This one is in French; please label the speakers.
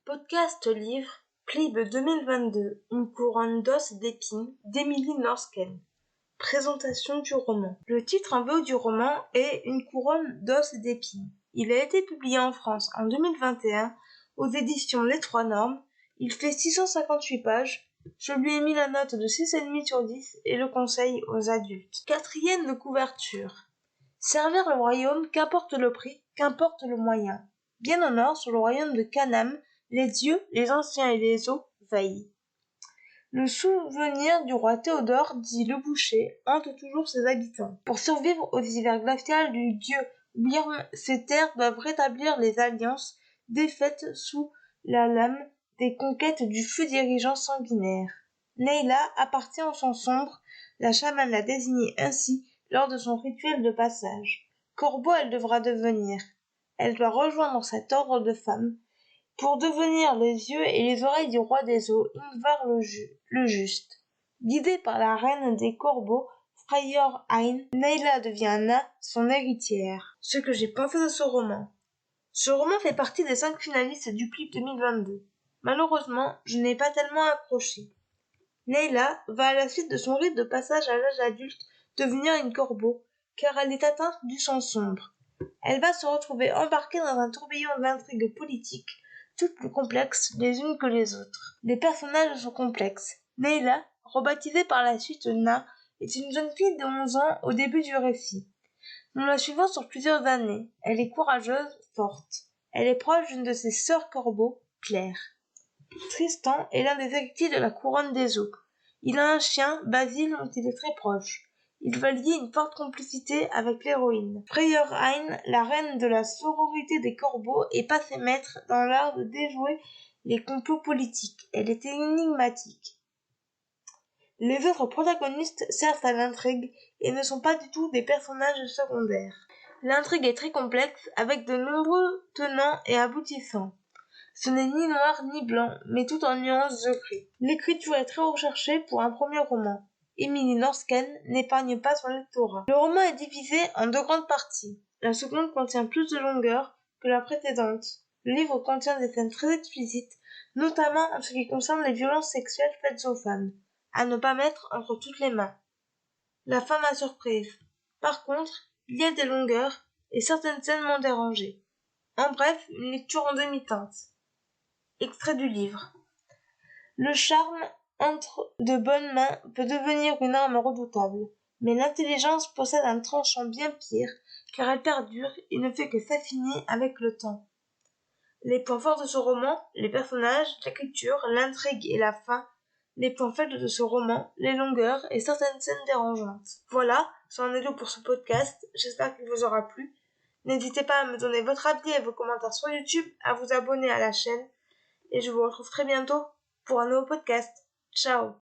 Speaker 1: Podcast livre Plibe 2022, une couronne d'os et d'épines d'Emily Norsken. Présentation du roman. Le titre en VO du roman est Une couronne d'os et d'épines. Il a été publié en France en 2021 aux éditions Les Trois Normes. Il fait 658 pages. Je lui ai mis la note de 6,5 sur 10 et le conseille aux adultes. Quatrième de couverture. Servir le royaume, qu'importe le prix, qu'importe le moyen. Bien au nord, sur le royaume de Canam, les dieux, les anciens et les eaux veillent. Le souvenir du roi Théodore, dit le boucher, hante toujours ses habitants. Pour survivre aux hivers glaciales du dieu Wyrm, ces terres doivent rétablir les alliances défaites sous la lame des conquêtes du feu dirigeant sanguinaire. Neyla appartient au sang sombre, la chamane l'a désignée ainsi lors de son rituel de passage. Corbeau elle devra devenir. Elle doit rejoindre cet ordre de femmes pour devenir les yeux et les oreilles du roi des eaux, Ingvar le Juste. Guidée par la reine des corbeaux, Freyr Hein, Neyla devient Anna, son héritière. Ce que j'ai pensé de ce roman. Ce roman fait partie des 5 finalistes du Plibe 2022. Malheureusement, je n'ai pas tellement accroché. Neyla va à la suite de son rite de passage à l'âge adulte devenir une corbeau, car elle est atteinte du sang sombre. Elle va se retrouver embarquée dans un tourbillon d'intrigues politiques, toutes plus complexes les unes que les autres. Les personnages sont complexes. Neyla, rebaptisée par la suite Na, est une jeune fille de 11 ans au début du récit. Nous la suivons sur plusieurs années. Elle est courageuse, forte. Elle est proche d'une de ses sœurs corbeaux, Claire. Tristan est l'un des héritiers de la couronne des eaux. Il a un chien, Basile, dont il est très proche. Il va lier une forte complicité avec l'héroïne. Freyr Hein, la reine de la sororité des corbeaux, est passée maître dans l'art de déjouer les complots politiques. Elle est énigmatique. Les autres protagonistes servent à l'intrigue et ne sont pas du tout des personnages secondaires. L'intrigue est très complexe avec de nombreux tenants et aboutissants. Ce n'est ni noir ni blanc, mais tout en nuances de gris. L'écriture est très recherchée pour un premier roman. Emily Norsken n'épargne pas son lectorat. Le roman est divisé en 2 grandes parties. La seconde contient plus de longueur que la précédente. Le livre contient des scènes très explicites, notamment en ce qui concerne les violences sexuelles faites aux femmes, à ne pas mettre entre toutes les mains. La fin m'a surprise. Par contre, il y a des longueurs et certaines scènes m'ont dérangé. En bref, une lecture en demi-teinte. Extrait du livre. Le charme entre de bonnes mains peut devenir une arme redoutable, mais l'intelligence possède un tranchant bien pire, car elle perdure et ne fait que s'affiner avec le temps. Les points forts de ce roman, les personnages, l'écriture, l'intrigue et la fin. Les points faibles de ce roman, les longueurs et certaines scènes dérangeantes. Voilà, c'en est tout pour ce podcast, j'espère qu'il vous aura plu. N'hésitez pas à me donner votre avis et vos commentaires sur YouTube, à vous abonner à la chaîne, et je vous retrouve très bientôt pour un nouveau podcast. Ciao!